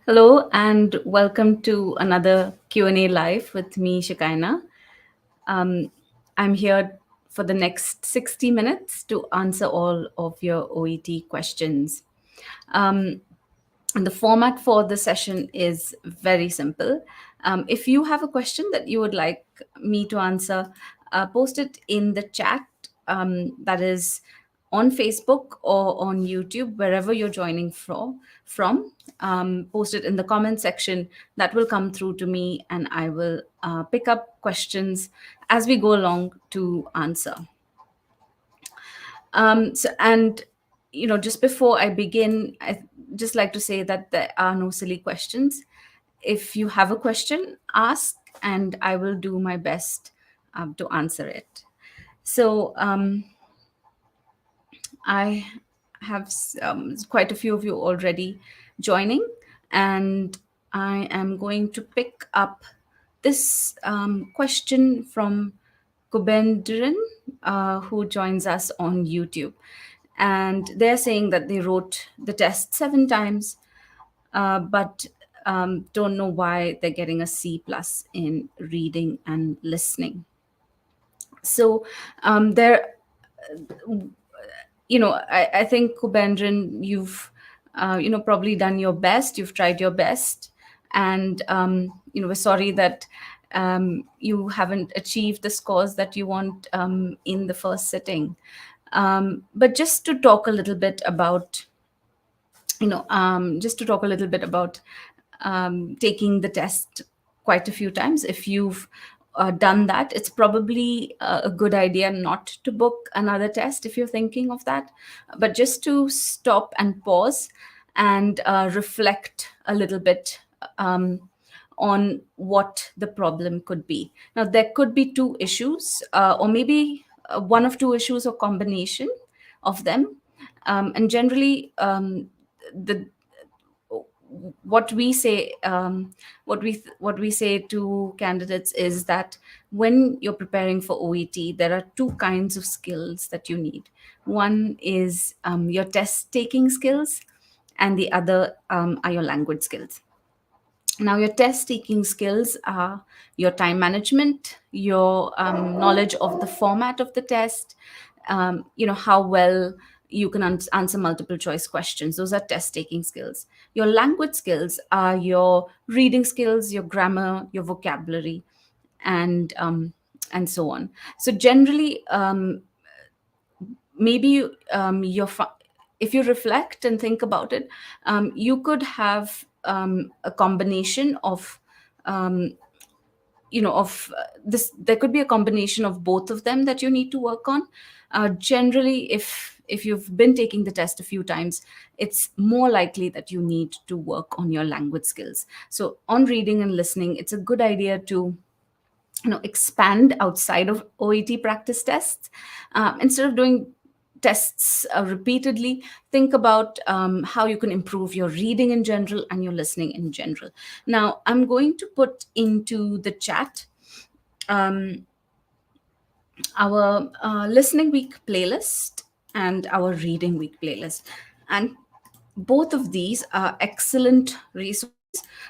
Hello and welcome to another Q&A live with me, Shakina. Um, I'm here for the next 60 minutes to answer all of your OET questions. Um, and the format for the session is very simple. If you have a question that you would like me to answer, post it in the chat, that is on Facebook or on YouTube, wherever you're joining from. Post it in the comment section. That will come through to me, and I will pick up questions as we go along to answer. Just before I begin, I just like to say that there are no silly questions. If you have a question, ask, and I will do my best to answer it. So I have quite a few of you already joining, and I am going to pick up this question from Kubendran, who joins us on YouTube. And they're saying that they wrote the test 7 times, but don't know why they're getting a C plus in reading and listening. So there I think Kubendran, you've probably done your best. You've tried your best, and we're sorry that you haven't achieved the scores that you want in the first sitting. But just to talk a little bit about taking the test quite a few times. If you've done that, it's probably a good idea not to book another test if you're thinking of that, but just to stop and pause and reflect a little bit on what the problem could be. Now, there could be two issues, or maybe one of two issues or combination of them. And generally, the what we say what we say to candidates is that when you're preparing for OET, there are two kinds of skills that you need. One is your test taking skills, and the other are your language skills. Now, your test taking skills are your time management, your knowledge of the format of the test, how well you can answer multiple choice questions. Those are test taking skills. Your language skills are your reading skills, your grammar, your vocabulary, and so on. So generally, maybe if you reflect and think about it, you could have a combination of this. There could be a combination of both of them that you need to work on. Generally, if you've been taking the test a few times, it's more likely that you need to work on your language skills. So on reading and listening, it's a good idea to expand outside of OET practice tests. Instead of doing tests repeatedly, think about how you can improve your reading in general and your listening in general. Now, I'm going to put into the chat our listening week playlist and our reading week playlist. And both of these are excellent resources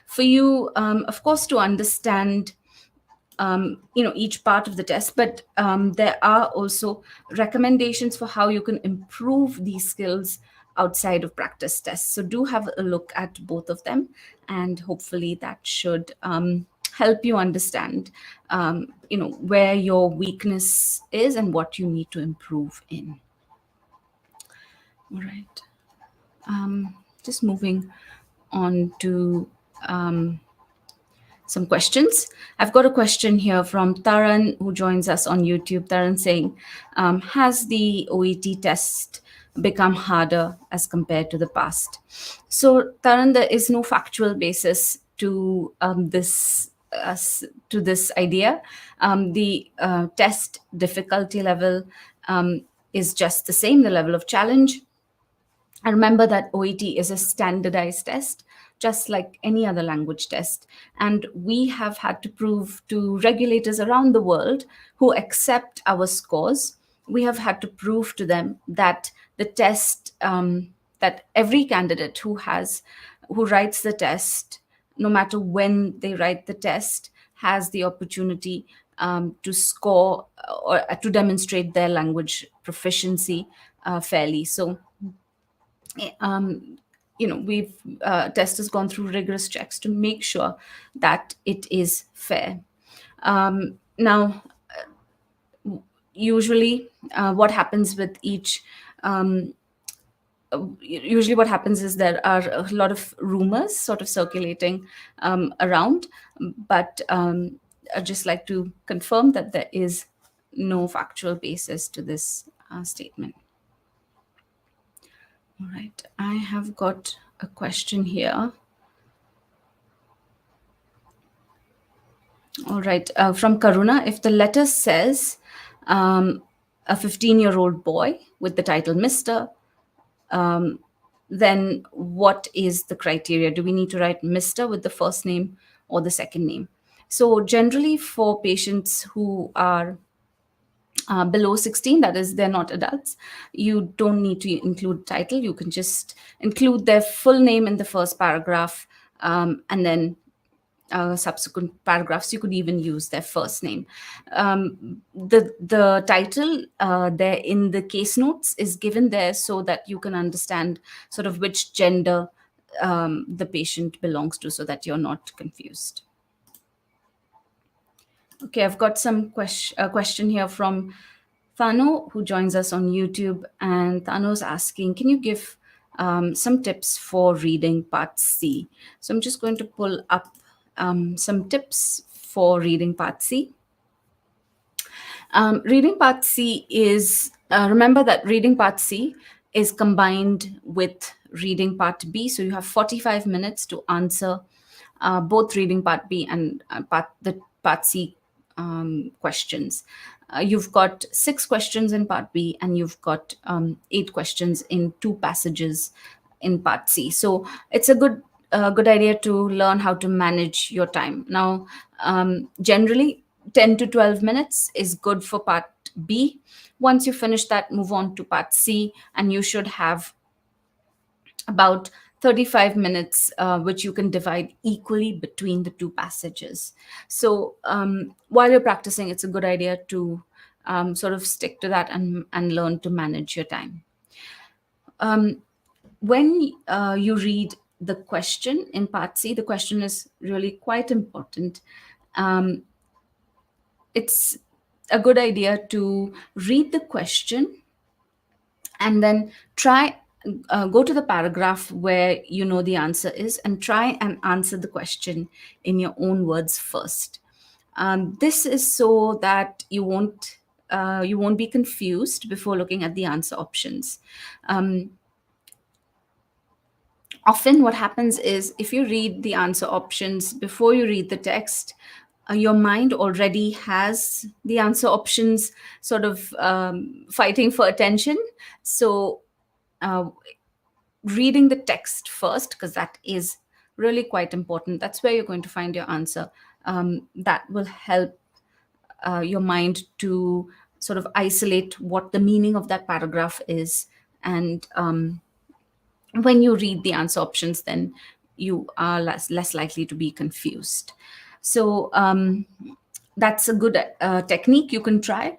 for you, of course, to understand each part of the test, but there are also recommendations for how you can improve these skills outside of practice tests. So do have a look at both of them, and hopefully that should help you understand where your weakness is and what you need to improve in. All right. Just moving on to some questions. I've got a question here from Taran, who joins us on YouTube. Taran saying, has the OET test become harder as compared to the past? So, Taran, there is no factual basis to this idea. The test difficulty level is just the same, the level of challenge. And remember that OET is a standardized test, just like any other language test. And we have had to prove to regulators around the world who accept our scores, we have had to prove to them that the test, that every candidate who has who writes the test, no matter when they write the test, has the opportunity to score or to demonstrate their language proficiency fairly. So, um, we've test has gone through rigorous checks to make sure that it is fair. Now, usually, what happens with each usually what happens is there are a lot of rumors sort of circulating around, but I'd just like to confirm that there is no factual basis to this statement. All right, I have got a question here. All right, from Karuna. If the letter says a 15-year-old boy with the title Mr., then what is the criteria? Do we need to write Mr. with the first name or the second name? So, generally, for patients who are below 16, that is, they're not adults, you don't need to include title. You can just include their full name in the first paragraph, and then subsequent paragraphs you could even use their first name. The title there in the case notes is given there so that you can understand sort of which gender the patient belongs to, so that you're not confused. Okay, I've got some question here from Thano, who joins us on YouTube. And Thano's asking, can you give some tips for reading Part C? So I'm just going to pull up some tips for reading Part C. Reading Part C is, remember that reading Part C is combined with reading Part B. So you have 45 minutes to answer both reading Part B and the Part C questions. You've got 6 questions in Part B, and you've got 8 questions in 2 passages in Part C. So it's a good idea to learn how to manage your time. Now, generally, 10 to 12 minutes is good for Part B. Once you finish that, move on to Part C, and you should have about 35 minutes, which you can divide equally between the 2 passages. So while you're practicing, it's a good idea to sort of stick to that and learn to manage your time. When you read the question in Part C, the question is really quite important. It's a good idea to read the question and then try go to the paragraph where you know the answer is, and try and answer the question in your own words first. This is so that you won't be confused before looking at the answer options. Often what happens is, if you read the answer options before you read the text, your mind already has the answer options sort of fighting for attention. So uh, reading the text first, because that is really quite important, that's where you're going to find your answer. That will help your mind to sort of isolate what the meaning of that paragraph is. And when you read the answer options, then you are less likely to be confused. So that's a good technique you can try.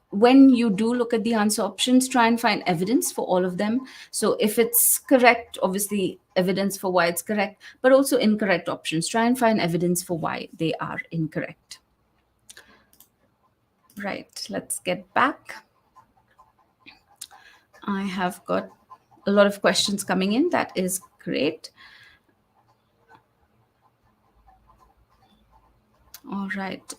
When you do look at the answer options, try and find evidence for all of them. So if it's correct, obviously evidence for why it's correct, but also incorrect options, try and find evidence for why they are incorrect. Right, let's get back. I have got a lot of questions coming in. That is great. All right.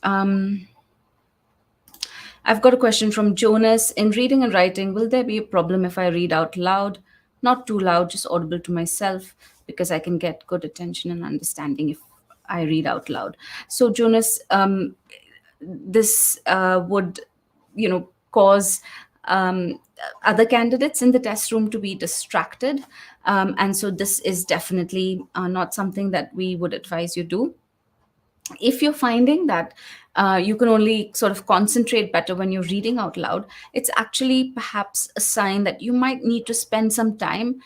I've got a question from Jonas. In reading and writing, will there be a problem if I read out loud? Not too loud, just audible to myself, because I can get good attention and understanding if I read out loud. So, Jonas, this would, cause other candidates in the test room to be distracted. And so this is definitely not something that we would advise you do. If you're finding that you can only sort of concentrate better when you're reading out loud, it's actually perhaps a sign that you might need to spend some time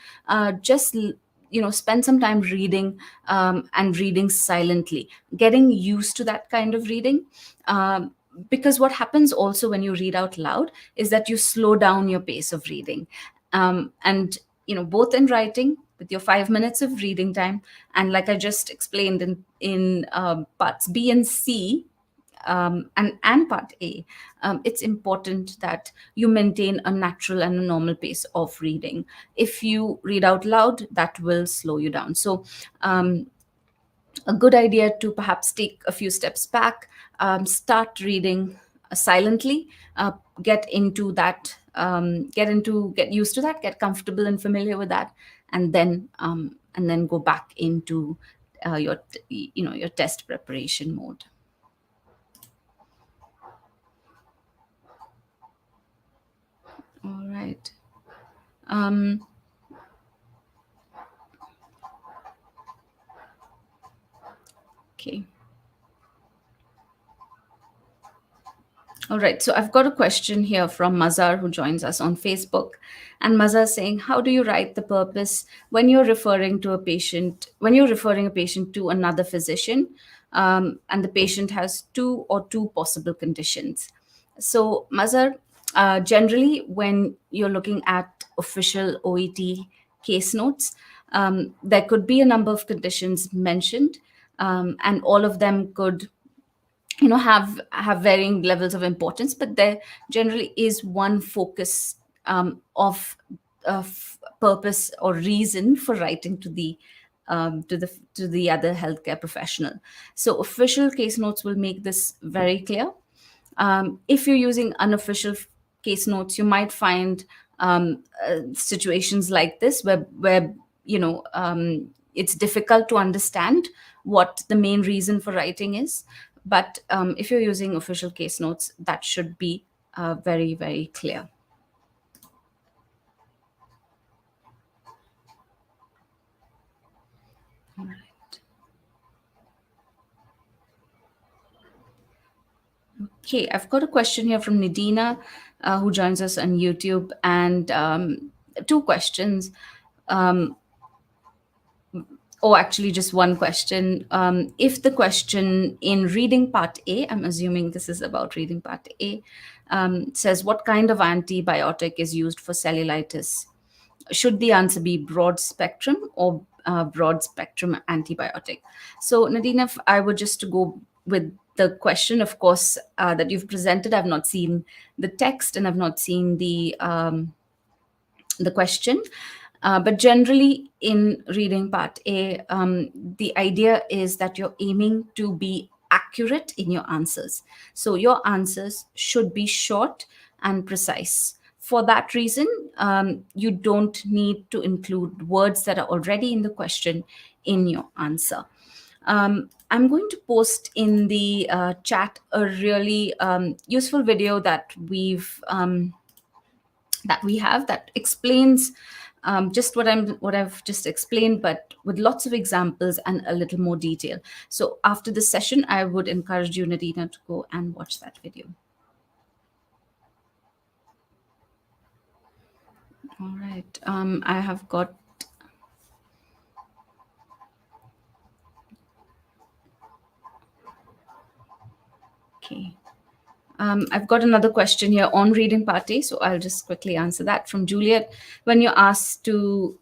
just spend some time reading, and reading silently, getting used to that kind of reading. Um, because what happens also when you read out loud is that you slow down your pace of reading. And both in writing with your 5 minutes of reading time, and like I just explained in parts B and C, and part A, it's important that you maintain a natural and a normal pace of reading. If you read out loud, that will slow you down. So, a good idea to perhaps take a few steps back, start reading silently, get into that, get used to that, get comfortable and familiar with that, and then go back into your test preparation mode. All right. Um, okay. All right, so I've got a question here from Mazar, who joins us on Facebook. And Mazar is saying, how do you write the purpose when you're referring a patient to another physician, and the patient has two possible conditions? So, Mazar, generally, when you're looking at official OET case notes, there could be a number of conditions mentioned, and all of them could have varying levels of importance, but there generally is one focus, of purpose or reason for writing to the other healthcare professional. So official case notes will make this very clear. If you're using unofficial case notes, you might find situations like this where it's difficult to understand what the main reason for writing is. But if you're using official case notes, that should be very, very clear. Okay, I've got a question here from Nidina, who joins us on YouTube, and two questions. Um, actually, just one question. If the question in reading part A, I'm assuming this is about reading part A, says, what kind of antibiotic is used for cellulitis? Should the answer be broad spectrum or broad spectrum antibiotic? So, Nadine, if I were just to go with the question, of course, that you've presented, I've not seen the text and I've not seen the question. But generally, in reading part A, the idea is that you're aiming to be accurate in your answers. So your answers should be short and precise. For that reason, you don't need to include words that are already in the question in your answer. I'm going to post in the chat a really useful video that we have that explains just what I've just explained, but with lots of examples and a little more detail. So after this session, I would encourage you, Nadina, to go and watch that video. All right. I have got. Okay. I've got another question here on reading party, so I'll just quickly answer that from Juliet. When you're asked OET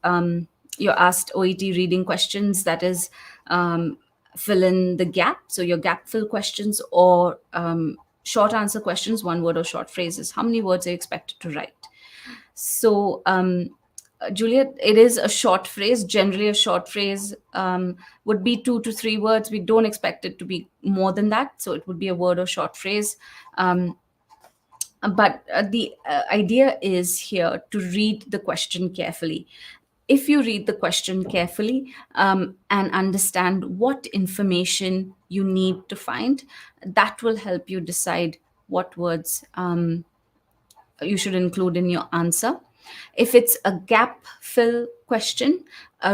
reading questions, that is, fill in the gap. So your gap fill questions or short answer questions, one word or short phrases. How many words are you expected to write? So, Juliet, it is a short phrase. Generally, a short phrase would be 2 to 3 words. We don't expect it to be more than that. So it would be a word or short phrase. But the idea is here to read the question carefully. If you read the question carefully and understand what information you need to find, that will help you decide what words you should include in your answer. If it's a gap fill question,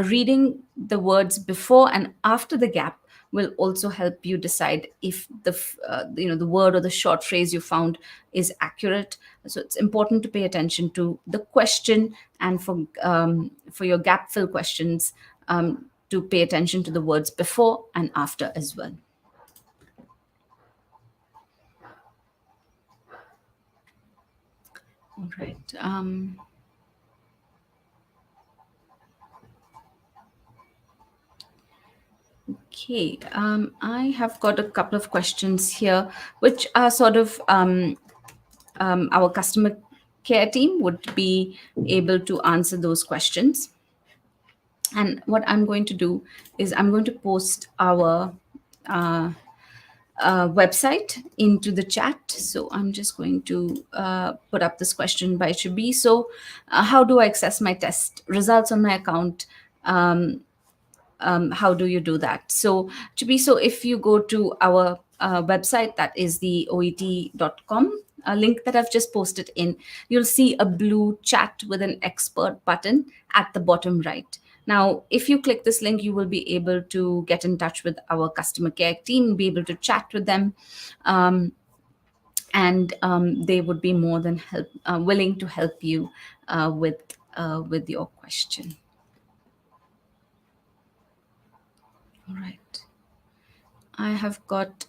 reading the words before and after the gap will also help you decide if the word or the short phrase you found is accurate. So it's important to pay attention to the question, and for your gap fill questions, to pay attention to the words before and after as well. All right. Okay. I have got a couple of questions here, which are sort of our customer care team would be able to answer those questions. And what I'm going to do is I'm going to post our uh, website into the chat. So I'm just going to put up this question by Chibi. So, how do I access my test results on my account? How do you do that? So, Chibi, so if you go to our website, that is the oet.com link that I've just posted in, you'll see a blue chat with an expert button at the bottom right. Now, if you click this link, you will be able to get in touch with our customer care team, be able to chat with them. And they would be more than willing to help you with your question. All right. I have got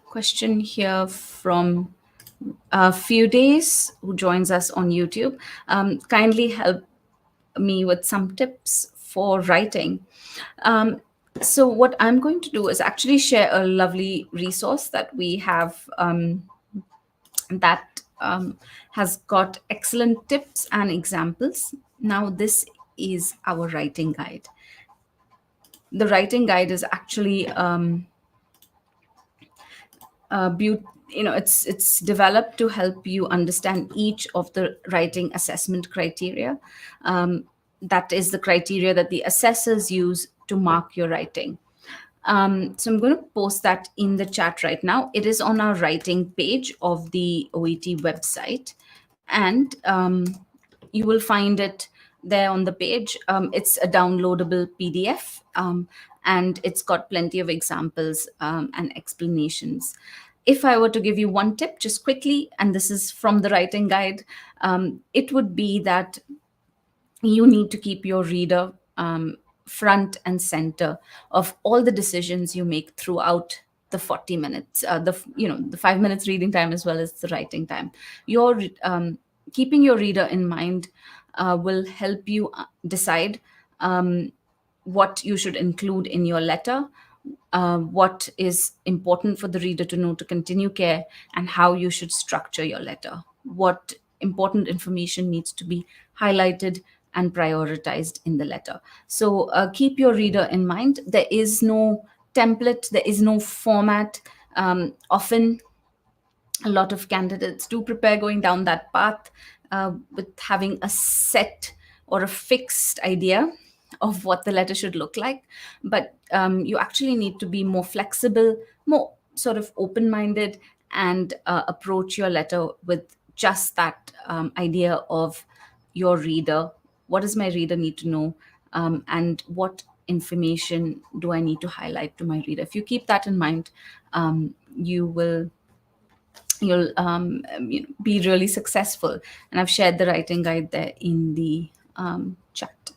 question here from a few days who joins us on YouTube. Kindly help me with some tips for writing. So what I'm going to do is actually share a lovely resource that we have that has got excellent tips and examples. Now, this is our writing guide. The writing guide is actually it's developed to help you understand each of the writing assessment criteria. That is the criteria that the assessors use to mark your writing. So I'm going to post that in the chat right now. It is on our writing page of the OET website, and you will find it there on the page. It's a downloadable PDF, and it's got plenty of examples and explanations. If I were to give you one tip just quickly, and this is from the writing guide, it would be that you need to keep your reader front and center of all the decisions you make throughout the 40 minutes, the 5 minutes reading time as well as the writing time. Your keeping your reader in mind will help you decide what you should include in your letter, what is important for the reader to know to continue care, and how you should structure your letter. What important information needs to be highlighted and prioritized in the letter. So keep your reader in mind. There is no template, there is no format. Often, a lot of candidates do prepare going down that path with having a set or a fixed idea of what the letter should look like. But you actually need to be more flexible, more sort of open minded, and approach your letter with just that idea of your reader. What does my reader need to know? And what information do I need to highlight to my reader? If you keep that in mind, you'll be really successful. And I've shared the writing guide there in the chat.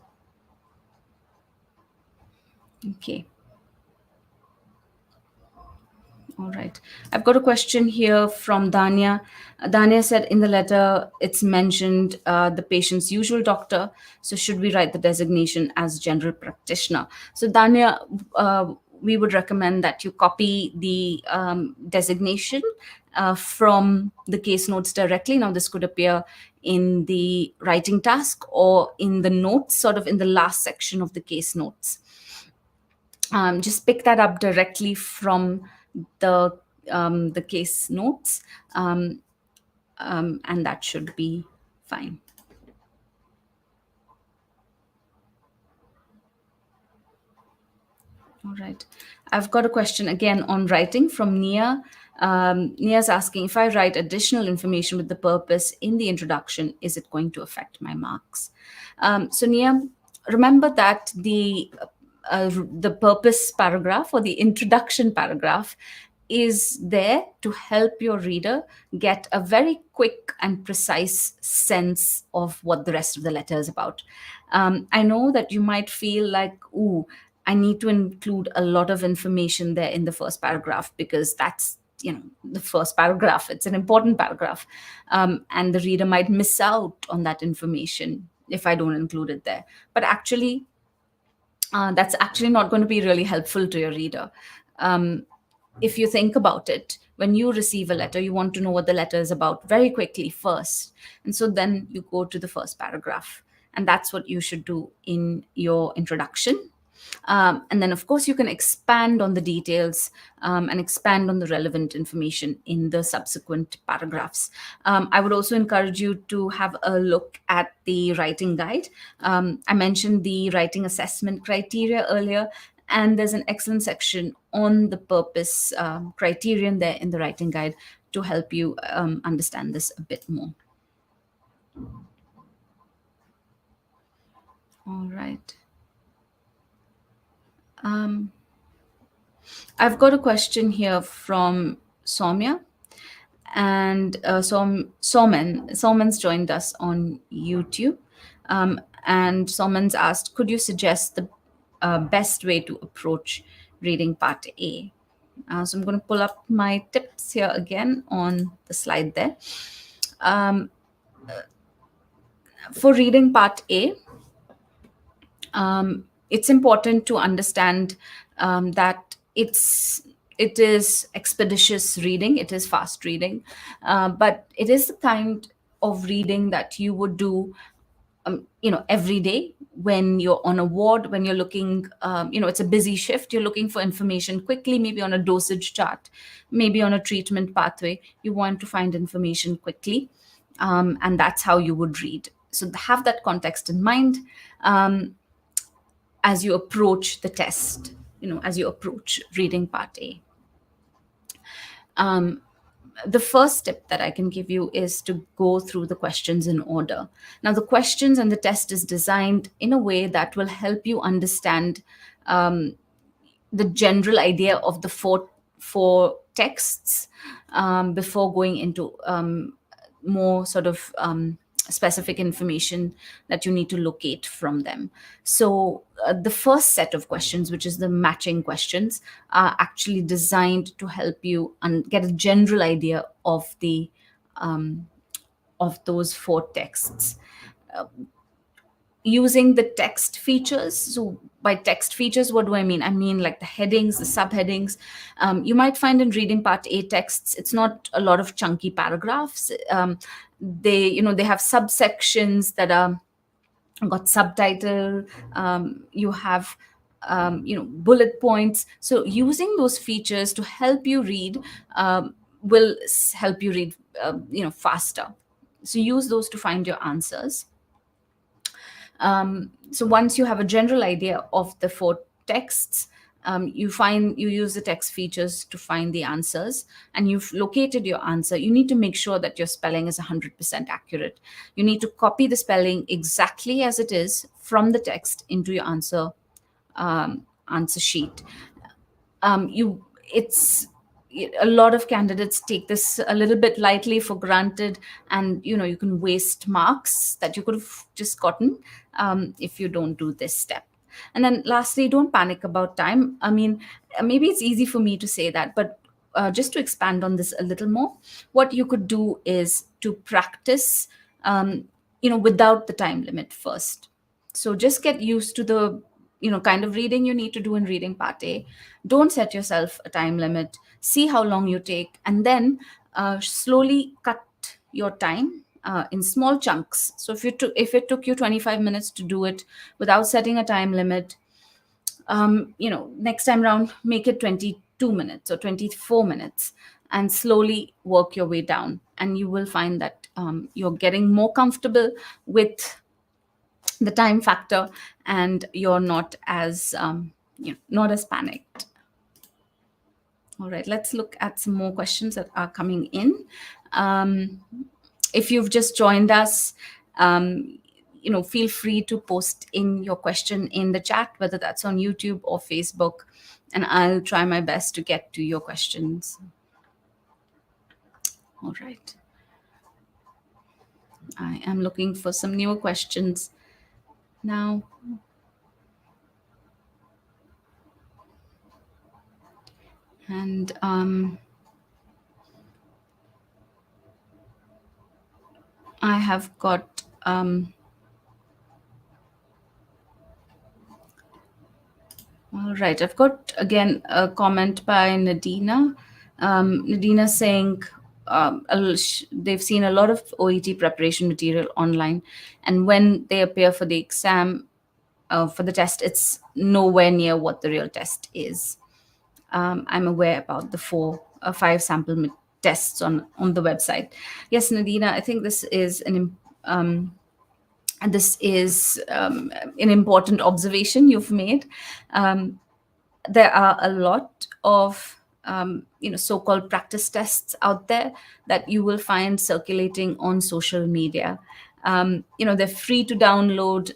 Okay. All right. I've got a question here from Dania. Dania said in the letter it's mentioned the patient's usual doctor. So should we write the designation as general practitioner? So Dania, we would recommend that you copy the designation from the case notes directly. Now, this could appear in the writing task or in the notes, sort of in the last section of the case notes. Just pick that up directly from the case notes, and that should be fine. All right. I've got a question again on writing from Nia. Nia's asking, if I write additional information with the purpose in the introduction, is it going to affect my marks? So Nia, remember that the purpose paragraph or the introduction paragraph is there to help your reader get a very quick and precise sense of what the rest of the letter is about. I know that you might feel like, ooh, I need to include a lot of information there in the first paragraph because that's, the first paragraph. It's an important paragraph. And the reader might miss out on that information if I don't include it there. But actually, that's actually not going to be really helpful to your reader. Um, if you think about it, when you receive a letter, you want to know what the letter is about very quickly first. And so then you go to the first paragraph. And that's what you should do in your introduction. And then, of course, you can expand on the details and expand on the relevant information in the subsequent paragraphs. I would also encourage you to have a look at the writing guide. I mentioned the writing assessment criteria earlier, and there's an excellent section on the purpose criterion there in the writing guide to help you understand this a bit more. All right. I've got a question here from Soumya, and Soman's joined us on YouTube, and Soman's asked, "Could you suggest the best way to approach reading part A?" So I'm going to pull up my tips here again on the slide there. For reading part A, it's important to understand that it is expeditious reading, it is fast reading, but it is the kind of reading that you would do every day when you're on a ward, when you're looking, it's a busy shift, you're looking for information quickly, maybe on a dosage chart, maybe on a treatment pathway. You want to find information quickly, and that's how you would read. So have that context in mind as you approach the test, as you approach reading part A. The first tip that I can give you is to go through the questions in order. Now, the questions and the test is designed in a way that will help you understand the general idea of the four texts before going into more sort of specific information that you need to locate from them. So the first set of questions, which is the matching questions, are actually designed to help you get a general idea of the of those four texts using the text features. So by text features, what do I mean? I mean like the headings, the subheadings. You might find in reading part A texts, it's not a lot of chunky paragraphs. They have subsections that are got subtitle. You have bullet points. So using those features to help you read will help you read faster. So use those to find your answers. So once you have a general idea of the four texts, you use the text features to find the answers, and you've located your answer. You need to make sure that your spelling is 100% accurate. You need to copy the spelling exactly as it is from the text into your answer sheet. It's a lot of candidates take this a little bit lightly for granted, and you can waste marks that you could have just gotten if you don't do this step. And then lastly, don't panic about time. I mean, maybe it's easy for me to say that, but just to expand on this a little more, what you could do is to practice without the time limit first. So just get used to the kind of reading you need to do in reading part A. Don't set yourself a time limit. See how long you take, and then slowly cut your time in small chunks. So if it took you 25 minutes to do it without setting a time limit, next time around, make it 22 minutes or 24 minutes, and slowly work your way down. And you will find that you're getting more comfortable with the time factor, and you're not as not as panicked. All right, let's look at some more questions that are coming in. If you've just joined us, feel free to post in your question in the chat, whether that's on YouTube or Facebook, and I'll try my best to get to your questions. All right. I am looking for some newer questions now. And I have got all right. I've got again a comment by Nadina. Nadina saying they've seen a lot of OET preparation material online, and when they appear for the exam, for the test, it's nowhere near what the real test is. I'm aware about the five sample tests on the website. Yes, Nadina, I think this is an important observation you've made. Um, there are a lot of so-called practice tests out there that you will find circulating on social media. They're free to download.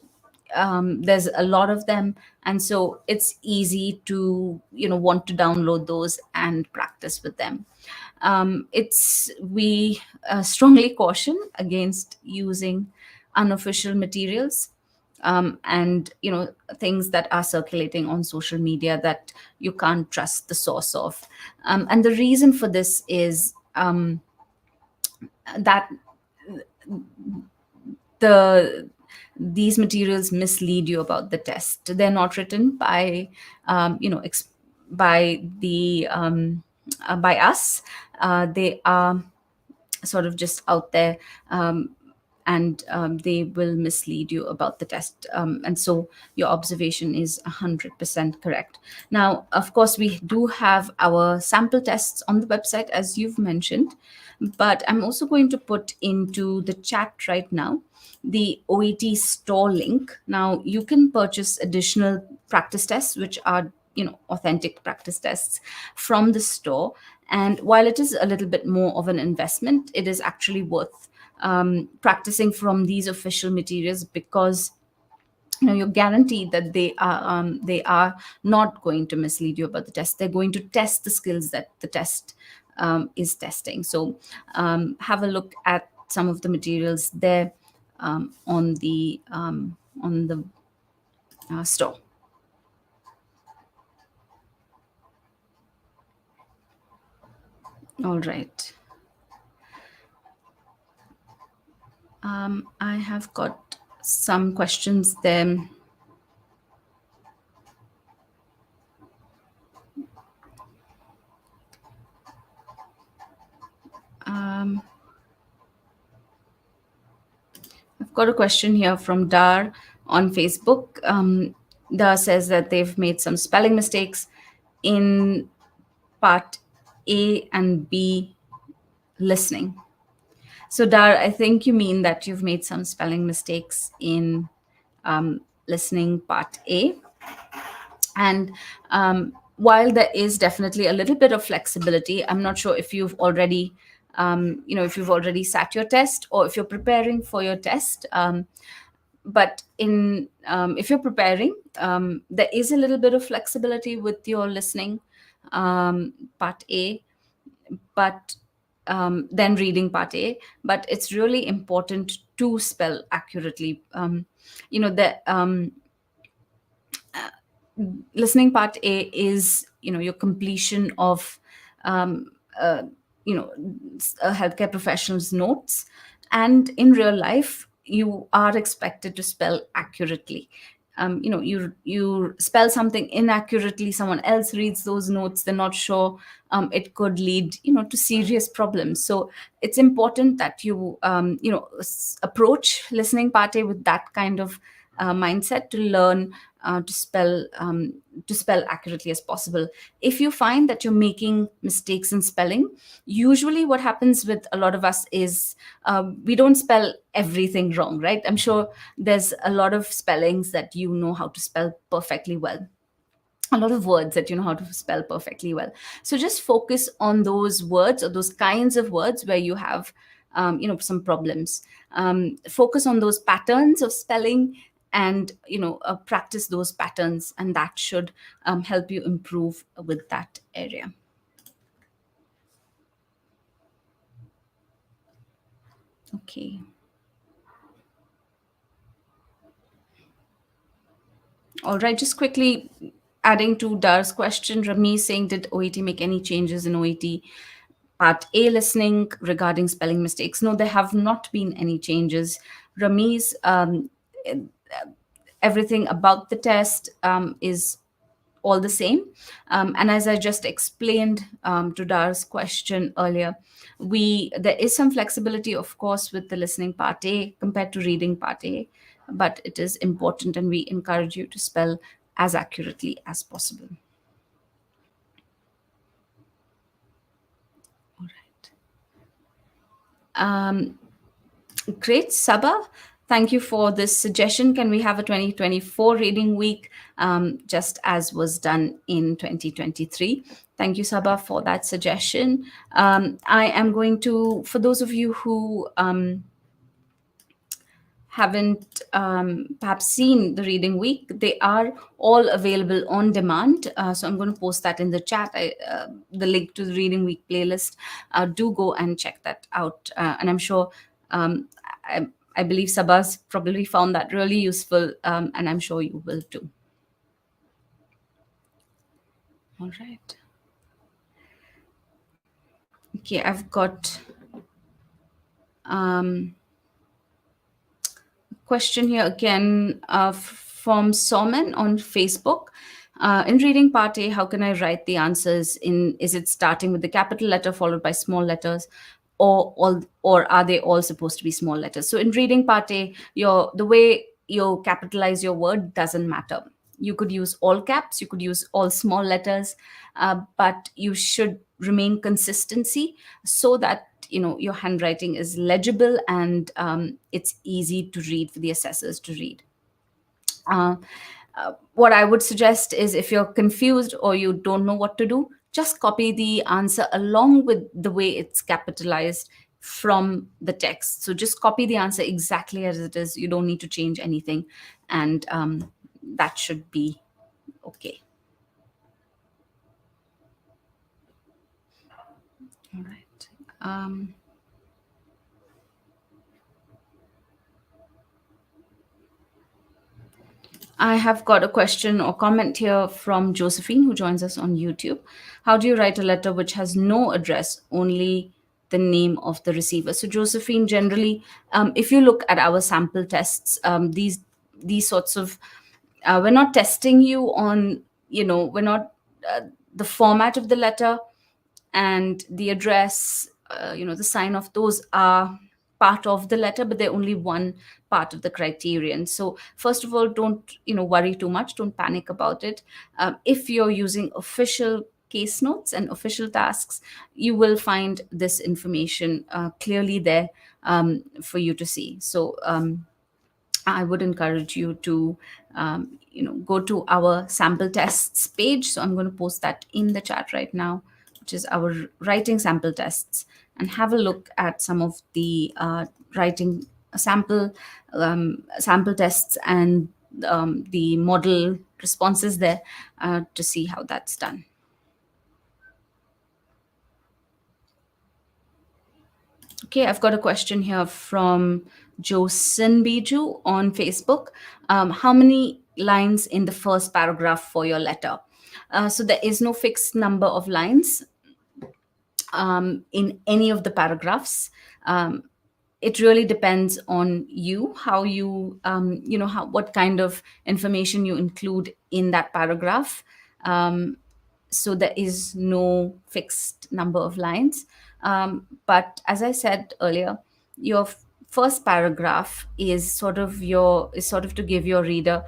There's a lot of them, and so it's easy to want to download those and practice with them. It's we strongly caution against using unofficial materials, and things that are circulating on social media that you can't trust the source of. And the reason for this is that the these materials mislead you about the test. They're not written by by the by us. They are sort of just out there, and they will mislead you about the test. And so your observation is 100% correct. Now, of course, we do have our sample tests on the website, as you've mentioned, but I'm also going to put into the chat right now the OET store link. Now, you can purchase additional practice tests, which are authentic practice tests from the store. And while it is a little bit more of an investment, it is actually worth practicing from these official materials, because you're guaranteed that they are not going to mislead you about the test. They're going to test the skills that the test is testing. So have a look at some of the materials there on the store. All right. I have got some questions there. I've got a question here from Dar on Facebook. Dar says that they've made some spelling mistakes in part A and B listening. So, Dar, I think you mean that you've made some spelling mistakes in listening part A. And while there is definitely a little bit of flexibility, I'm not sure if you've already, if you've already sat your test or if you're preparing for your test. But if you're preparing, there is a little bit of flexibility with your listening part A, but then reading part A. But it's really important to spell accurately. Listening part A is your completion of uh, a healthcare professional's notes, and in real life you are expected to spell accurately. You spell something inaccurately, someone else reads those notes, they're not sure, it could lead to serious problems. So it's important that you approach listening part A with that kind of mindset, to learn to spell accurately as possible. If you find that you're making mistakes in spelling, usually what happens with a lot of us is we don't spell everything wrong, right? I'm sure there's a lot of spellings that you know how to spell perfectly well, a lot of words that you know how to spell perfectly well. So just focus on those words or those kinds of words where you have some problems. Focus on those patterns of spelling, and practice those patterns, and that should help you improve with that area. Okay. All right, just quickly adding to Dar's question, Rami saying, did OET make any changes in OET Part A listening regarding spelling mistakes? No, there have not been any changes. Rami's everything about the test is all the same. And as I just explained to Dar's question earlier, there is some flexibility, of course, with the listening part A compared to reading part A, but it is important, and we encourage you to spell as accurately as possible. All right. Great, Sabah. Thank you for this suggestion. Can we have a 2024 reading week, just as was done in 2023? Thank you, Sabah, for that suggestion. I am going to, for those of you who haven't perhaps seen the reading week, they are all available on demand. So I'm going to post that in the chat, the link to the reading week playlist. Do go and check that out. And I'm sure, I, I believe Sabas probably found that really useful, and I'm sure you will too. All right. Okay, I've got question here again from Soman on Facebook. In reading part A, how can I write the answers in? Is it starting with the capital letter followed by small letters, or are they all supposed to be small letters? So in reading part A, the way you capitalize your word doesn't matter. You could use all caps, you could use all small letters, but you should remain consistency so that your handwriting is legible, and it's easy to read for the assessors to read. What I would suggest is, if you're confused or you don't know what to do, just copy the answer along with the way it's capitalized from the text. So just copy the answer exactly as it is. You don't need to change anything, and that should be okay. All right. I have got a question or comment here from Josephine, who joins us on YouTube. How do you write a letter which has no address, only the name of the receiver? So, Josephine, generally, if you look at our sample tests, these sorts of we're not testing you on, we're not the format of the letter and the address, the sign off, those are part of the letter, but they're only one part of the criterion. So first of all, don't worry too much, don't panic about it. If you're using official case notes and official tasks, you will find this information clearly there for you to see. So I would encourage you to, go to our sample tests page. So I'm going to post that in the chat right now, which is our writing sample tests, and have a look at some of the writing sample tests and the model responses there to see how that's done. Okay, I've got a question here from Josin Biju on Facebook. How many lines in the first paragraph for your letter? So there is no fixed number of lines in any of the paragraphs. It really depends on you, how you, what kind of information you include in that paragraph. So there is no fixed number of lines. But as I said earlier, your first paragraph is sort of to give your reader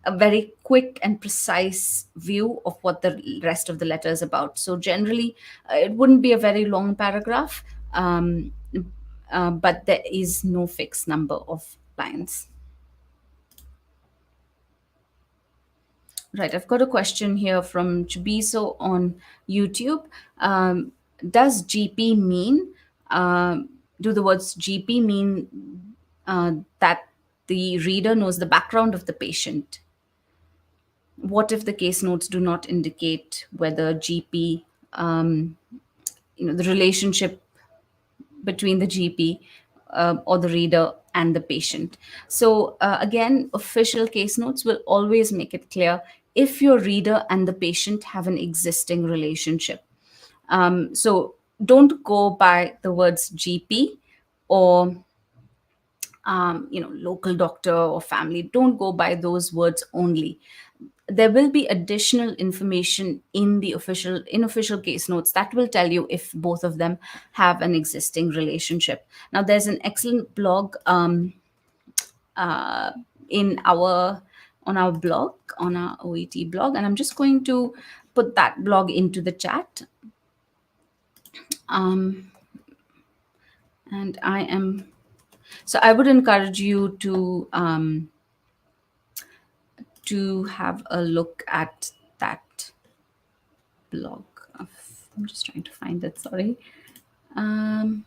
a very quick and precise view of what the rest of the letter is about. So generally, it wouldn't be a very long paragraph, but there is no fixed number of lines. Right, I've got a question here from Chibiso on YouTube. Does GP mean Do the words GP mean that the reader knows the background of the patient? What if the case notes do not indicate whether GP, the relationship between the GP or the reader and the patient? So, again, official case notes will always make it clear if your reader and the patient have an existing relationship. So, don't go by the words GP or local doctor or family. Don't go by those words only. There will be additional information in the official case notes that will tell you if both of them have an existing relationship. Now, there's an excellent blog in our on our blog, on our OET blog, and I'm just going to put that blog into the chat. And I would encourage you to have a look at that blog. I'm just trying to find it, sorry. All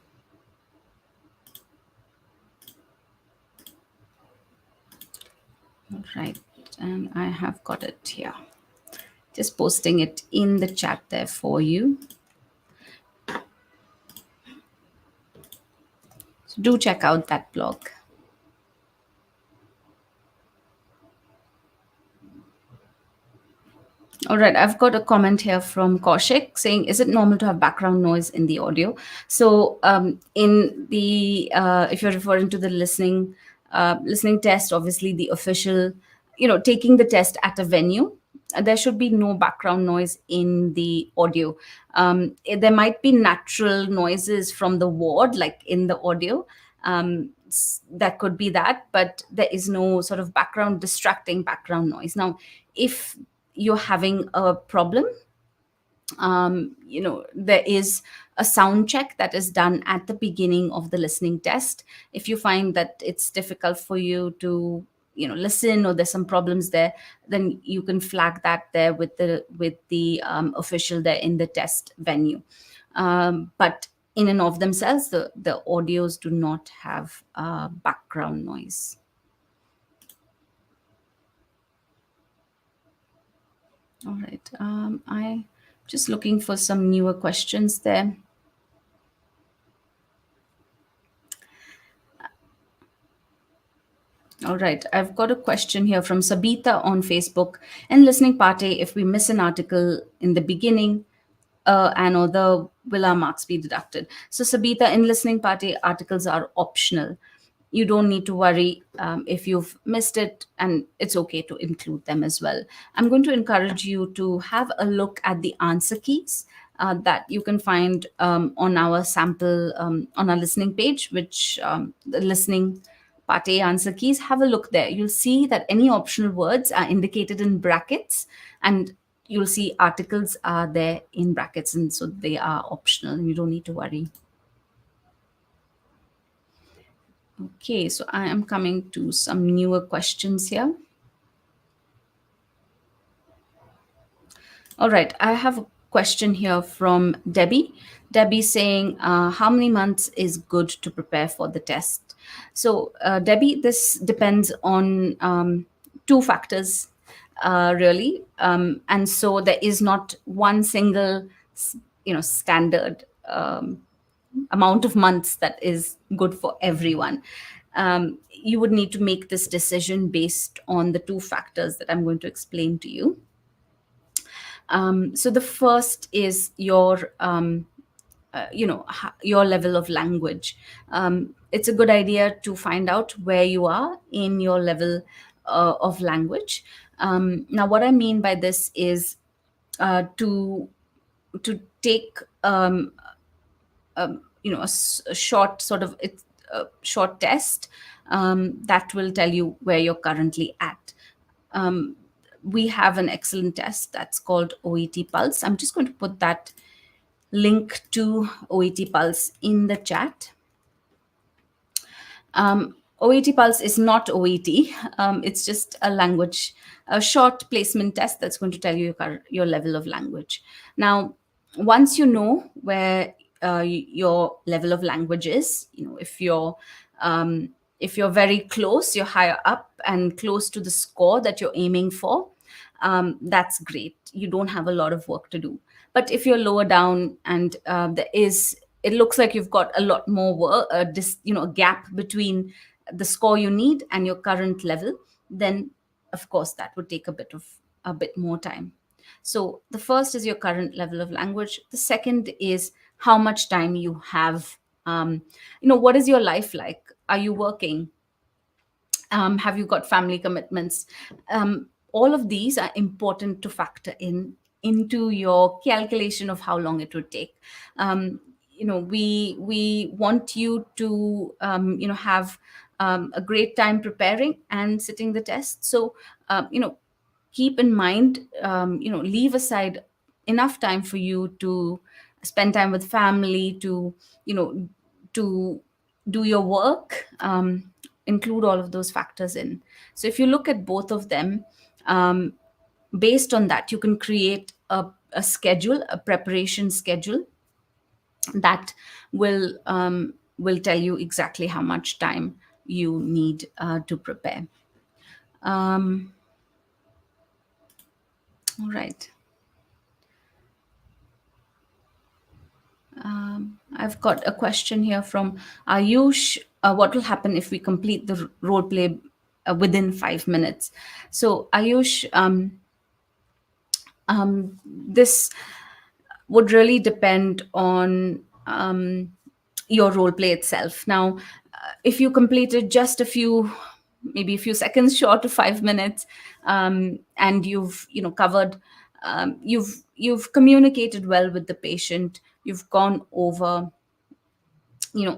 right, and I have got it here. Just posting it in the chat there for you. So do check out that blog. All right, I've got a comment here from Kaushik saying, "Is it normal to have background noise in the audio?" So, in the if you're referring to the listening test, obviously the official, taking the test at a venue, there should be no background noise in the audio. There might be natural noises from the ward, like in the audio. That could be that, but there is no sort of distracting background noise. Now, if you're having a problem, there is a sound check that is done at the beginning of the listening test. If you find that it's difficult for you to listen, or there's some problems there, then you can flag that there with the official there in the test venue. But in and of themselves, the audios do not have background noise. All right. I just looking for some newer questions there. All right. I've got a question here from Sabita on Facebook. In listening party, if we miss an article in the beginning, and other will our marks be deducted? So, Sabita, in listening party, articles are optional. You don't need to worry if you've missed it, and it's okay to include them as well. I'm going to encourage you to have a look at the answer keys that you can find on our sample, on our listening page, which the listening part A answer keys. Have a look there. You'll see that any optional words are indicated in brackets, and you'll see articles are there in brackets, and so they are optional. You don't need to worry. Okay, so I am coming to some newer questions here. All right, I have a question here from Debbie. Debbie saying, how many months is good to prepare for the test? So, Debbie, this depends on two factors, really. And so there is not one single, standard amount of months that is good for everyone. You would need to make this decision based on the two factors that I'm going to explain to you. So the first is your your level of language. It's a good idea to find out where you are in your level of language. Now, what I mean by this is to take a short sort of a short test that will tell you where you're currently at. We have an excellent test that's called OET Pulse. I'm just going to put that link to OET Pulse in the chat. OET Pulse is not OET. It's just a short placement test that's going to tell you your level of language. Now, once you know where your level of language is. Um, if you're very close, you're higher up and close to the score that you're aiming for, that's great. You don't have a lot of work to do. But if you're lower down and it looks like you've got a lot more work, a gap between the score you need and your current level, then of course that would take a bit more time. So the first is your current level of language. The second is how much time you have. What is your life like? Are you working? Have you got family commitments? All of these are important to factor into your calculation of how long it would take. We want you to have a great time preparing and sitting the test. So keep in mind, leave aside enough time for you to spend time with family, to you know to do your work. Include all of those factors in. So if you look at both of them, um, based on that, you can create a schedule, a preparation schedule that will tell you exactly how much time you need to prepare. um, all right. I've got a question here from Ayush. What will happen if we complete the role play within 5 minutes? So, Ayush, this would really depend on your role play itself. Now, if you completed just maybe a few seconds short of 5 minutes, and you've covered, you've communicated well with the patient, you've gone over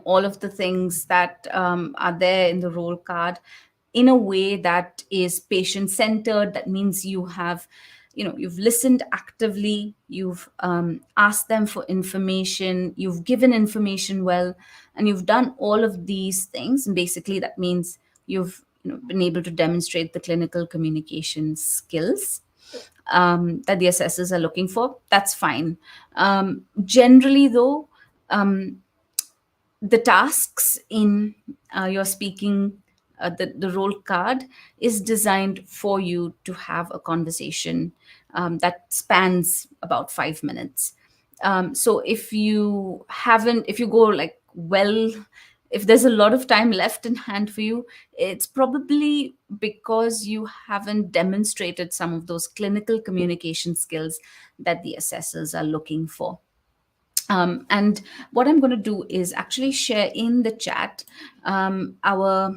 all of the things that are there in the role card in a way that is patient centered. That means you've listened actively, you've asked them for information, you've given information well, and you've done all of these things. And basically that means you've been able to demonstrate the clinical communication skills that the assessors are looking for. That's fine. Generally though, the tasks in your speaking, the role card is designed for you to have a conversation that spans about 5 minutes. So if you go like, well, if there's a lot of time left in hand for you, it's probably because you haven't demonstrated some of those clinical communication skills that the assessors are looking for. And what I'm going to do is actually share in the chat our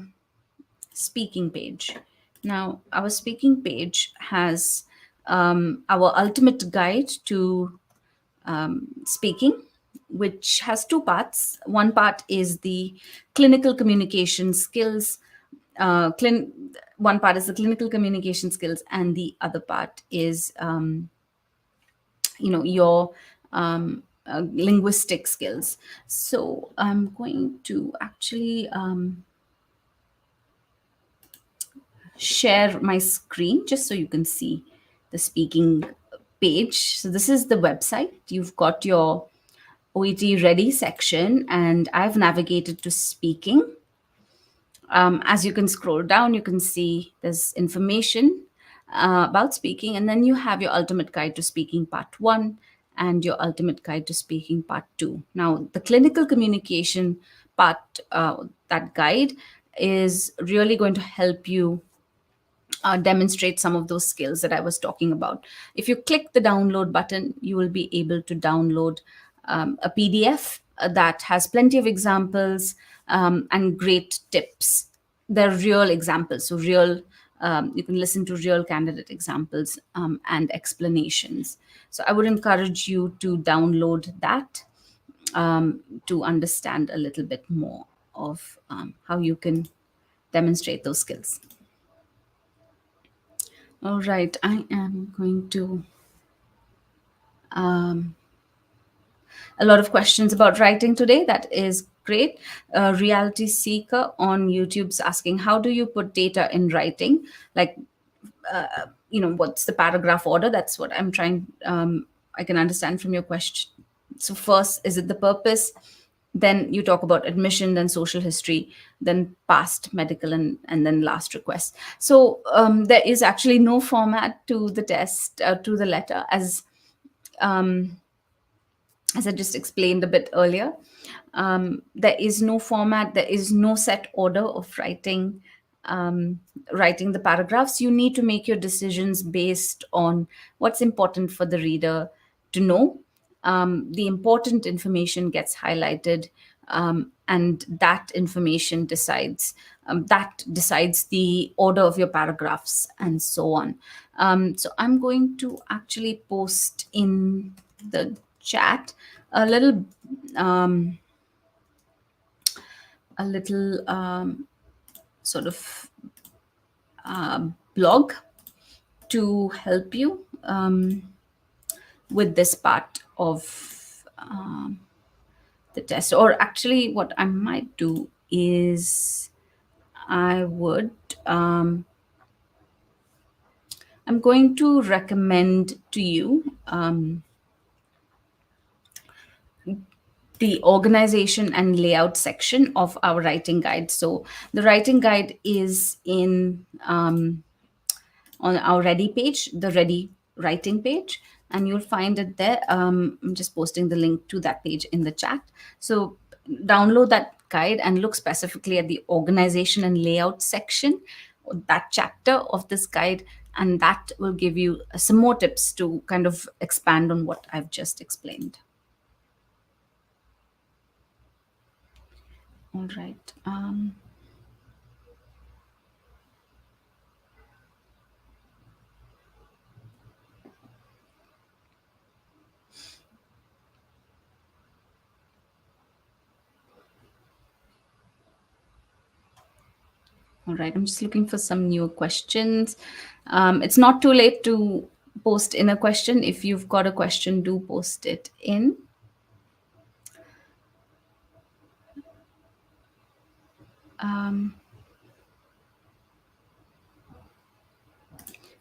speaking page. Now, our speaking page has our ultimate guide to speaking, which has two parts. One part is the clinical communication skills. One part is the clinical communication skills, and the other part is your linguistic skills. So I'm going to actually share my screen just so you can see the speaking page. So this is the website. You've got your OET ready section, and I've navigated to speaking. As you can scroll down, you can see there's information about speaking, and then you have your ultimate guide to speaking part 1 and your ultimate guide to speaking part 2. Now, the clinical communication part, that guide is really going to help you demonstrate some of those skills that I was talking about. If you click the download button, you will be able to download a PDF that has plenty of examples and great tips. They're real examples, so you can listen to real candidate examples and explanations. So I would encourage you to download that to understand a little bit more of how you can demonstrate those skills. All right, I am going to. A lot of questions about writing today. That is great. Reality Seeker on YouTube's asking, how do you put data in writing? Like, what's the paragraph order? That's what I'm trying. I can understand from your question. So first, is it the purpose? Then you talk about admission, then social history, then past medical, and then last request. So there is actually no format to the test, to the letter, as I just explained a bit earlier. There is no format, there is no set order of um, writing the paragraphs. You need to make your decisions based on what's important for the reader to know. The important information gets highlighted, and that information decides the order of your paragraphs and so on. So I'm going to actually post in the chat a little um, sort of blog to help you with this part of the test. Or actually, what I might do is I would I'm going to recommend to you the organization and layout section of our writing guide. So the writing guide is in on our ready page, the ready writing page, and you'll find it there. I'm just posting the link to that page in the chat. So download that guide and look specifically at the organization and layout section, that chapter of this guide, and that will give you some more tips to kind of expand on what I've just explained. All right. All right, I'm just looking for some new questions. It's not too late to post in a question. If you've got a question, do post it in.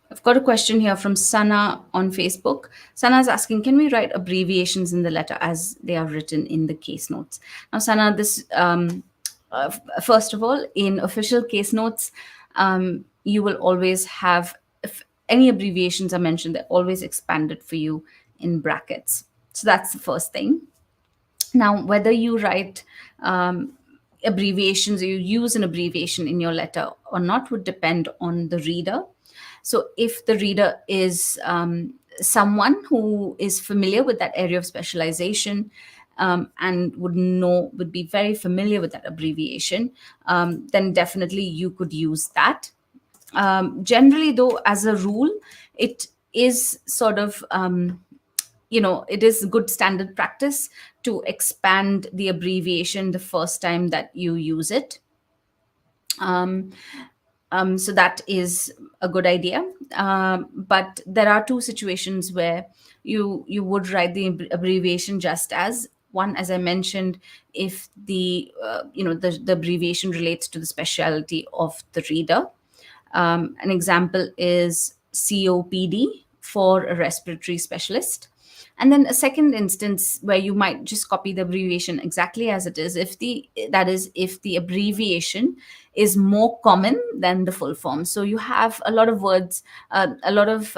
I've got a question here from Sana on Facebook. Sana is asking, can we write abbreviations in the letter as they are written in the case notes? Now, Sana, this first of all, in official case notes, you will always have, if any abbreviations are mentioned, they're always expanded for you in brackets. So that's the first thing. Now, whether you write abbreviations or you use an abbreviation in your letter or not would depend on the reader. So, if the reader is someone who is familiar with that area of specialization, and would be very familiar with that abbreviation, then definitely you could use that. Generally, though, as a rule, it is sort of it is good standard practice to expand the abbreviation the first time that you use it. So that is a good idea. But there are two situations where you would write the abbreviation just as one, as I mentioned, if the abbreviation relates to the specialty of the reader. An example is COPD for a respiratory specialist. And then a second instance where you might just copy the abbreviation exactly as it is, if the abbreviation is more common than the full form. So you have a lot of words, a lot of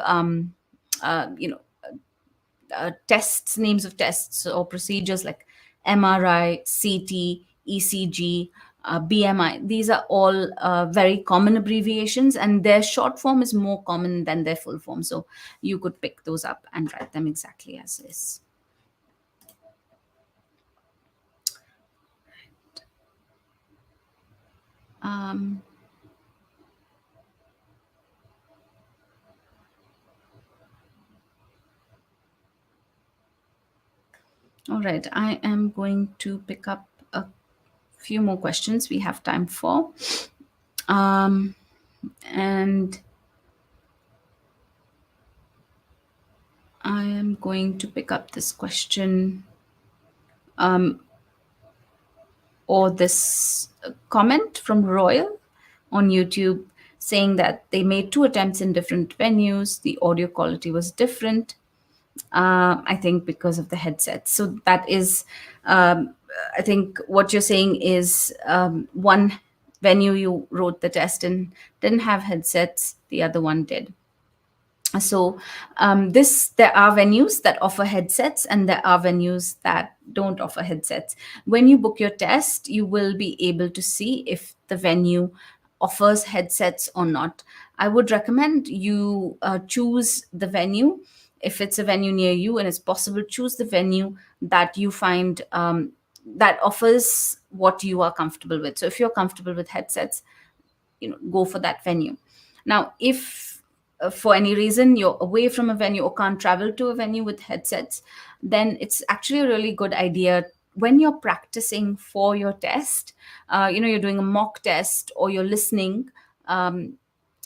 tests, names of tests or procedures like MRI, CT, ECG, BMI. These are all very common abbreviations, and their short form is more common than their full form. So you could pick those up and write them exactly as is. All right, I am going to pick up a few more questions we have time for. And I am going to pick up this question or this comment from Royal on YouTube saying that they made two attempts in different venues. The audio quality was different. I think because of the headset. So that is, um, I think what you're saying is, one venue you wrote the test in didn't have headsets, the other one did. So this there are venues that offer headsets and there are venues that don't offer headsets. When you book your test, you will be able to see if the venue offers headsets or not. I would recommend you choose the venue. If it's a venue near you and it's possible, choose the venue that you find that offers what you are comfortable with. So if you're comfortable with headsets, go for that venue. Now if for any reason you're away from a venue or can't travel to a venue with headsets, then it's actually a really good idea when you're practicing for your test, you're doing a mock test or you're listening,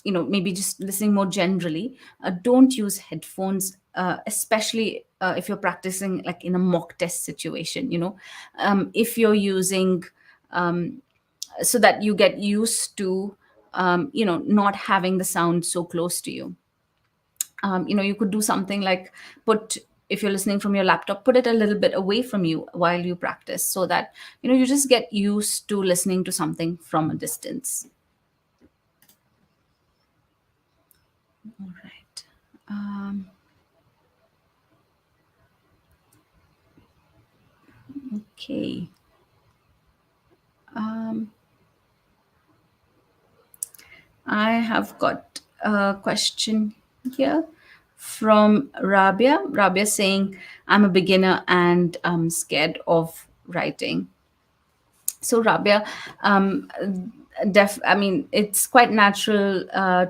maybe just listening more generally, don't use headphones, especially if you're practicing like in a mock test situation. If you're using so that you get used to not having the sound so close to you. You could do something like put if you're listening from your laptop, put it a little bit away from you while you practice, so that you just get used to listening to something from a distance. All right. Okay. I have got a question here from Rabia. Rabia saying, I'm a beginner and I'm scared of writing. So Rabia, I mean, it's quite natural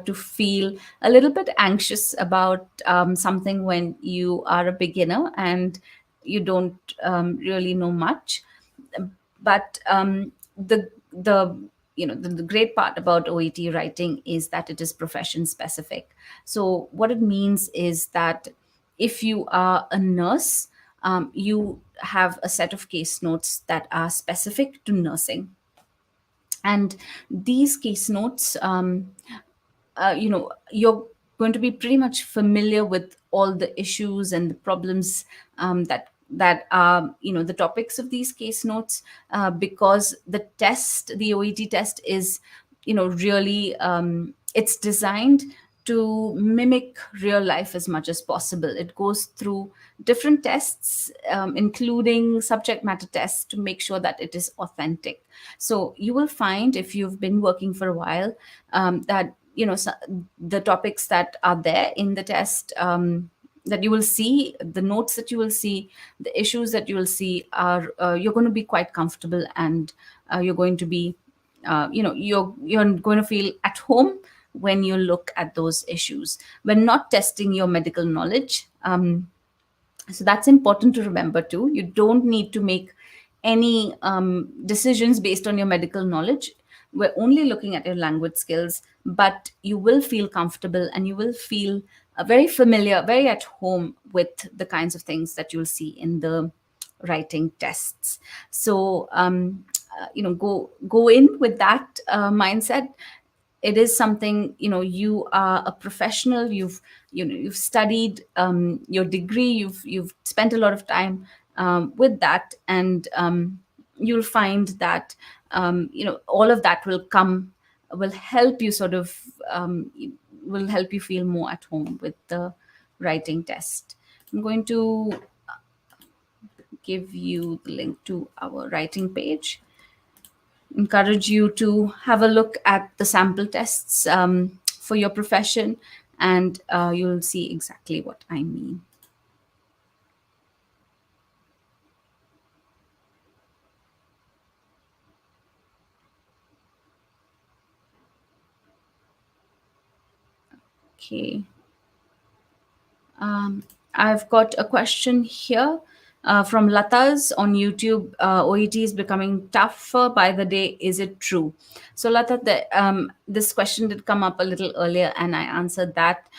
to feel a little bit anxious about something when you are a beginner and you don't really know much. But the great part about OET writing is that it is profession specific. So what it means is that if you are a nurse, you have a set of case notes that are specific to nursing, and these case notes, you're going to be pretty much familiar with all the issues and the problems that are the topics of these case notes, because the OET test is really, it's designed to mimic real life as much as possible. It goes through different tests, including subject matter tests, to make sure that it is authentic. So you will find, if you've been working for a while, that the topics that are there in the test, that you will see, the notes that you will see, the issues that you will see are, you're going to be quite comfortable, and you're going to be you're going to feel at home when you look at those issues. We're not testing your medical knowledge. So that's important to remember too. You don't need to make any decisions based on your medical knowledge. We're only looking at your language skills, but you will feel comfortable and you will feel very familiar, very at home with the kinds of things that you'll see in the writing tests. So go in with that mindset. It is something, you are a professional, you've studied your degree, you've spent a lot of time with that, and you'll find that all of that will help you sort of, will help you feel more at home with the writing test. I'm going to give you the link to our writing page. Encourage you to have a look at the sample tests for your profession, and you'll see exactly what I mean. Okay. I've got a question here from Lata's on YouTube. OET is becoming tougher by the day. Is it true? So, Lata, this question did come up a little earlier, and I answered that,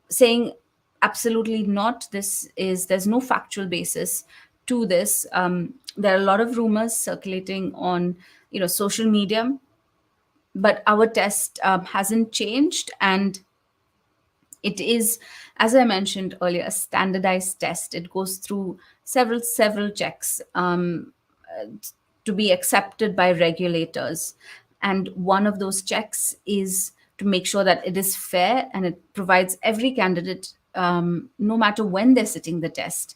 saying absolutely not. There's no factual basis to this. There are a lot of rumors circulating on social media, but our test hasn't changed, and It is, as I mentioned earlier, a standardized test. It goes through several checks to be accepted by regulators. And one of those checks is to make sure that it is fair and it provides every candidate, no matter when they're sitting the test,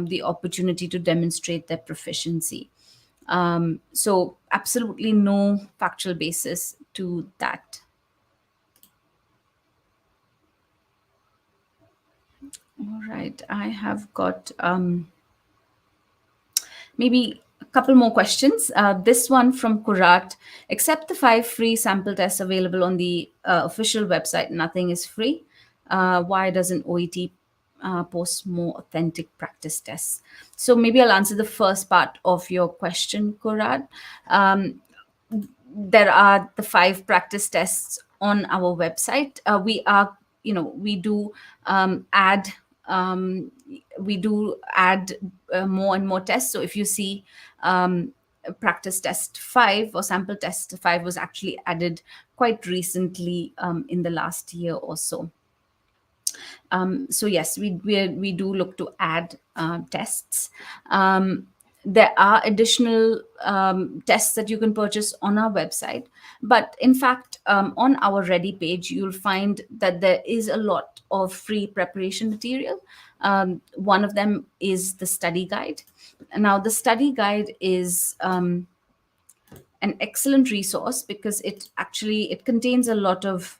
the opportunity to demonstrate their proficiency. So, absolutely no factual basis to that. All right, I have got maybe a couple more questions. This one from Kurat. Except the 5 free sample tests available on the official website, nothing is free. Why doesn't OET post more authentic practice tests? So maybe I'll answer the first part of your question, Kurat. Um, there are the 5 practice tests on our website. We do add um, more and more tests. So if you see practice test 5 or sample test 5 was actually added quite recently, in the last year or so. So yes, we do look to add tests. There are additional tests that you can purchase on our website, but in fact, on our Ready page, you'll find that there is a lot of free preparation material. One of them is the study guide. Now, the study guide is an excellent resource because it contains a lot of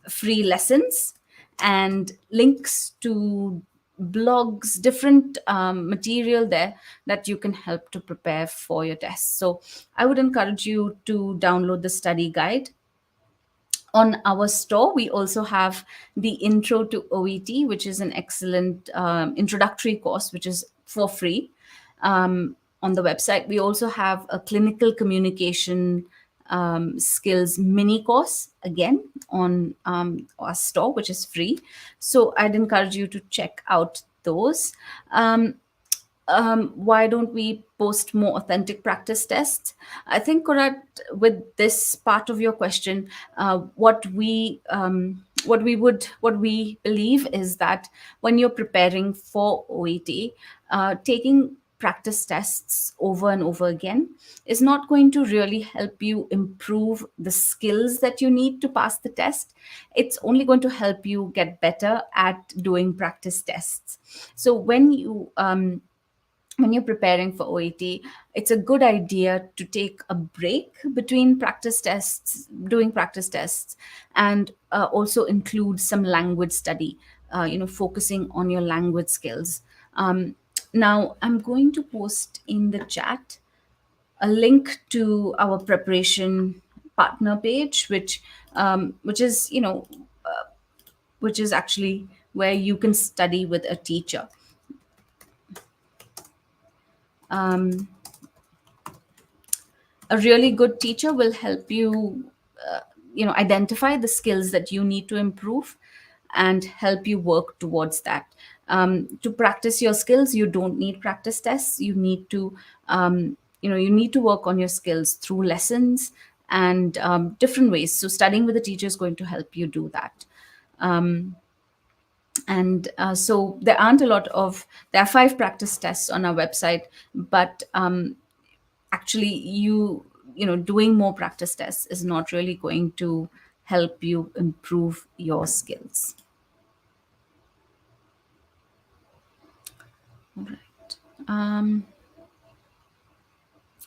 free lessons and links to blogs, different material there that you can help to prepare for your tests. So I would encourage you to download the study guide. On our store, we also have the Intro to OET, which is an excellent introductory course, which is for free on the website. We also have a clinical communication skills mini course, again, on our store, which is free. So I'd encourage you to check out those. Why don't we post more authentic practice tests? I think, Korat, with this part of your question, what we believe is that when you're preparing for OET, taking practice tests over and over again is not going to really help you improve the skills that you need to pass the test. It's only going to help you get better at doing practice tests. So when you're preparing for OET, it's a good idea to take a break between doing practice tests, and also include some language study, focusing on your language skills. Now, I'm going to post in the chat a link to our preparation partner page, which is actually where you can study with a teacher. A really good teacher will help you identify the skills that you need to improve and help you work towards that. To practice your skills, you don't need practice tests. You need to work on your skills through lessons and different ways. So studying with a teacher is going to help you do that. And so there are 5 practice tests on our website, but actually doing more practice tests is not really going to help you improve your skills. All right.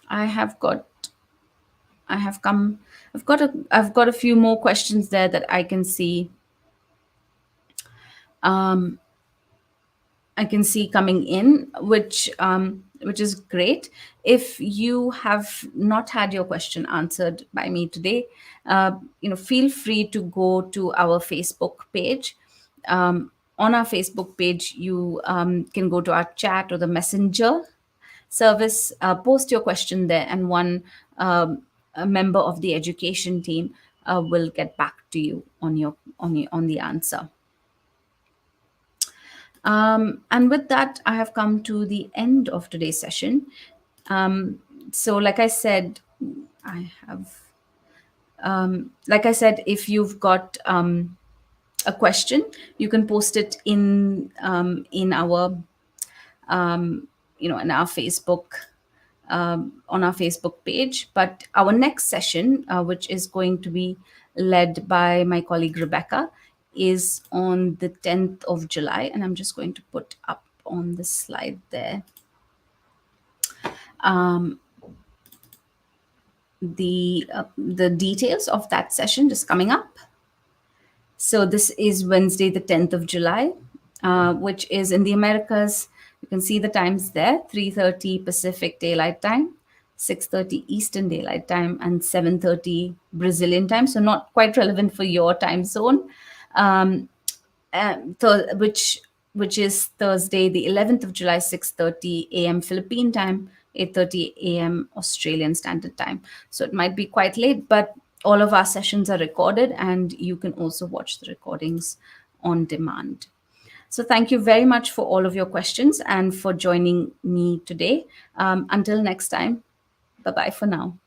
I have got I have come I've got a few more questions there that I can see. I can see coming in, which is great. If you have not had your question answered by me today, feel free to go to our Facebook page. On our Facebook page, you can go to our chat or the messenger service, post your question there, and a member of the education team will get back to you on the answer. And with that, I have come to the end of today's session. So, like I said, if you've got a question, you can post it in our in our Facebook, on our Facebook page. But our next session, which is going to be led by my colleague Rebecca, is on the 10th of July. And I'm just going to put up on the slide there the details of that session just coming up. So this is Wednesday, the 10th of July, which is in the Americas. You can see the times there: 3:30 Pacific Daylight Time, 6:30 Eastern Daylight Time, and 7:30 Brazilian time. So not quite relevant for your time zone. Um, which is Thursday, the 11th of July, 6:30 a.m. Philippine time, 8:30 a.m. Australian Standard Time. So it might be quite late, but all of our sessions are recorded, and you can also watch the recordings on demand. So thank you very much for all of your questions and for joining me today. Until next time, bye bye for now.